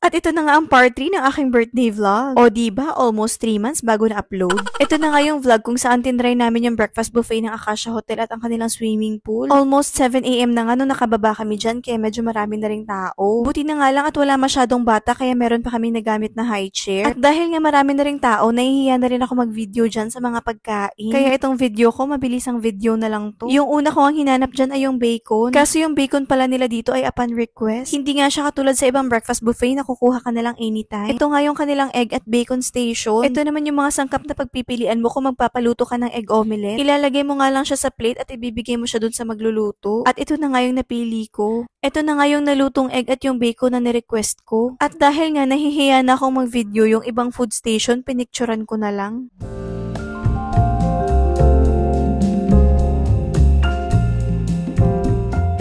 At ito na nga ang part 3 ng aking birthday vlog. O diba, almost 3 months bago na-upload. Ito na nga yung vlog kung saan tinry namin yung breakfast buffet ng Acacia Hotel at ang kanilang swimming pool. Almost 7 AM na nga nung nakababa kami dyan kaya medyo marami na ring tao. Buti na nga lang at wala masyadong bata kaya meron pa kami nagamit na high chair. At dahil nga marami na ring tao, nahihiya na rin ako mag-video dyan sa mga pagkain. Kaya itong video ko, mabilis ang video na lang to. Yung una ko ang hinanap dyan ay yung bacon. Kaso yung bacon pala nila dito ay upon request. Hindi nga siya katulad sa ibang breakfast buffet na kukuha ka na lang anytime. Ito nga yung kanilang egg at bacon station. Ito naman yung mga sangkap na pagpipilian mo kung magpapaluto ka ng egg omelette. Ilalagay mo nga lang siya sa plate at ibibigay mo siya dun sa magluluto. At ito na nga yung napili ko. Ito na nga yung nalutong egg at yung bacon na nirequest ko. At dahil nga nahihiya na akong mag-video yung ibang food station, pinicturan ko na lang.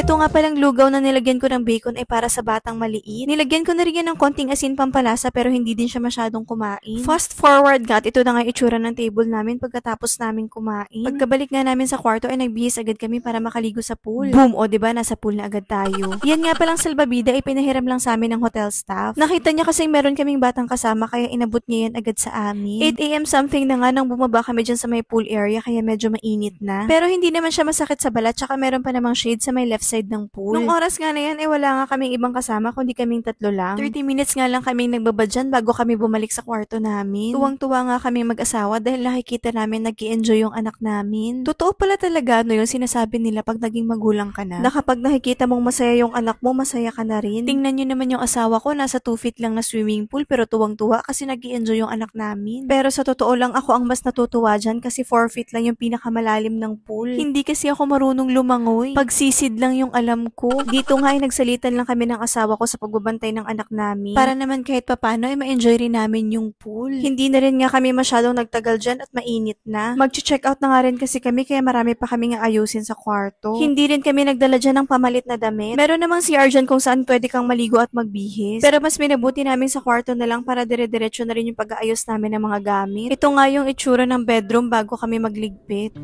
Ito nga palang lugaw na nilagyan ko ng bacon ay para sa batang maliit. Nilagyan ko na rin yan ng konting asin pampalasa pero hindi din siya masyadong kumain. Fast forward nga, ito na nga itsura ng table namin pagkatapos namin kumain. Pagkabalik nga namin sa kwarto ay nagbihis agad kami para makaligo sa pool. Boom! O diba, nasa pool na agad tayo. Yan nga palang salbabida ay pinahiram lang sa amin ng hotel staff. Nakita niya kasing meron kaming batang kasama kaya inabot niya yan agad sa amin. 8 AM something na nga nang bumaba kami dyan sa may pool area kaya medyo mainit na. Pero hindi naman siya masakit sa balat tsaka meron pa namang shade sa may left side ng pool. Nung oras nga na yan, wala nga kaming ibang kasama kundi kaming tatlo lang. 30 minutes nga lang kaming nagbaba dyan bago kami bumalik sa kwarto namin. Tuwang-tuwa nga kaming mag-asawa dahil nakikita namin nag-i-enjoy yung anak namin. Totoo pala talaga yung sinasabi nila pag naging magulang ka na kapag nakikita mong masaya yung anak mo, masaya ka na rin. Tingnan nyo naman yung asawa ko, nasa 2 feet lang na swimming pool pero tuwang-tuwa kasi nag-i-enjoy yung anak namin. Pero sa totoo lang ako ang mas natutuwa dyan kasi 4 feet lang yung pinakamalalim ng pool. Hindi kasi ako marunong lumangoy. Pagsisid lang yung alam ko. Dito nga ay nagsalitan lang kami ng asawa ko sa pagbabantay ng anak namin. Para naman kahit papano ay ma-enjoy rin namin yung pool. Hindi na rin nga kami masyadong nagtagal dyan at mainit na. Mag-check out na nga rin kasi kami kaya marami pa kami nga ayusin sa kwarto. Hindi rin kami nagdala dyan ng pamalit na damit. Meron namang CR dyan kung saan pwede kang maligo at magbihis. Pero mas minabuti namin sa kwarto na lang para dire-diretso na rin yung pag-aayos namin ng mga gamit. Ito nga yung itsura ng bedroom bago kami magligpit.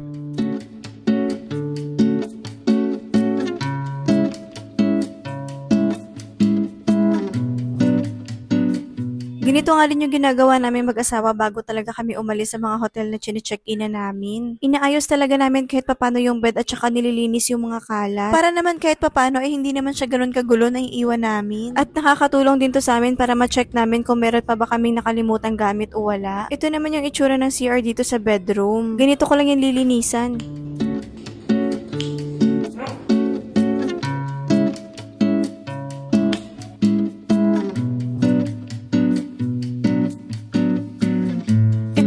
Ganito nga rin yung ginagawa namin mag-asawa bago talaga kami umalis sa mga hotel na chine-check-in na namin. Inaayos talaga namin kahit papano yung bed at saka nililinis yung mga kalat. Para naman kahit papano ay hindi naman siya ganun kagulo na iiwan namin. At nakakatulong din to sa amin para ma-check namin kung meron pa ba kaming nakalimutang gamit o wala. Ito naman yung itsura ng CR dito sa bedroom. Ganito ko lang yung lilinisan.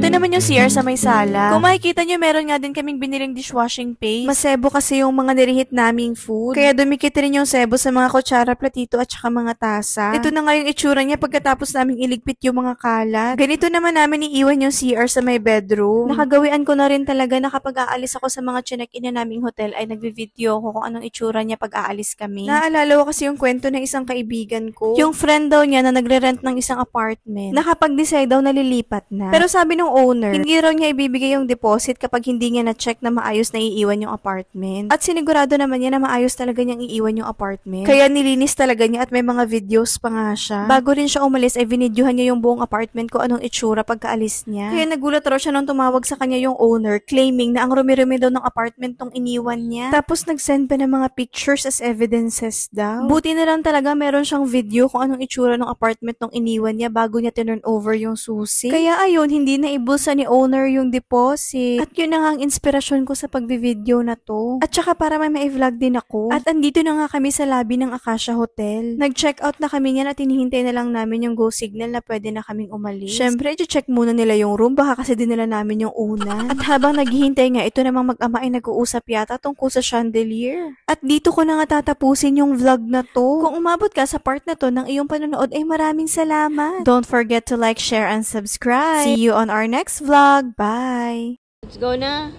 Ito naman yung CR sa may sala. Kung makikita nyo, meron nga din kaming biniling dishwashing paste. Masebo kasi yung mga nirehit naming food. Kaya dumikit rin yung sebo sa mga kutsara, platito at saka mga tasa. Ito na nga yung itsura niya pagkatapos naming iligpit yung mga kalat. Ganito naman namin iiwan yung CR sa may bedroom. Nakagawian ko na rin talaga na kapag aalis ako sa mga chinek-in na naming hotel ay nagvi-video ko kung anong itsura niya pag aalis kami. Naalala ko kasi yung kwento ng isang kaibigan ko. Yung friend daw niya na nagre-rent ng isang apartment. Nakapag-decide daw na lilipat na. Pero sabi nung owner, hindi raw niya ibibigay yung deposit kapag hindi niya na-check na maayos na iiwan yung apartment. At sinigurado naman niya na maayos talaga niyang iiwan yung apartment. Kaya nilinis talaga niya at may mga videos pa nga siya. Bago rin siya umalis ay vinidyohan niya yung buong apartment ko anong itsura pagkaalis niya. Kaya nagulat raw siya nung tumawag sa kanya yung owner claiming na ang rumi-rumi daw ng apartment tong iniwan niya. Tapos nag-send pa ng mga pictures as evidences daw. Buti na lang talaga meron siyang video kung anong itsura ng apartment tong iniwan niya bago niya turn over yung susi. Kaya ayun, hindi na ibulsa ni owner yung deposit. At yun na nga ang inspirasyon ko sa pagbi-video na to. At saka para may ma-vlog din ako. At andito na nga kami sa lobby ng Acacia Hotel. Nag-check out na kami niyan at hinihintay na lang namin yung go signal na pwede na kaming umalis. Syempre, i-check muna nila yung room baka kasi dinala namin yung una. At habang naghihintay nga, ito namang mag-ama ay nag-uusap yata tungkol sa chandelier. At dito ko na nga tatapusin yung vlog na to. Kung umabot ka sa part na to ng iyong panonood ay maraming salamat. Don't forget to like, share, and subscribe. See you on our next vlog. Bye! Let's go na!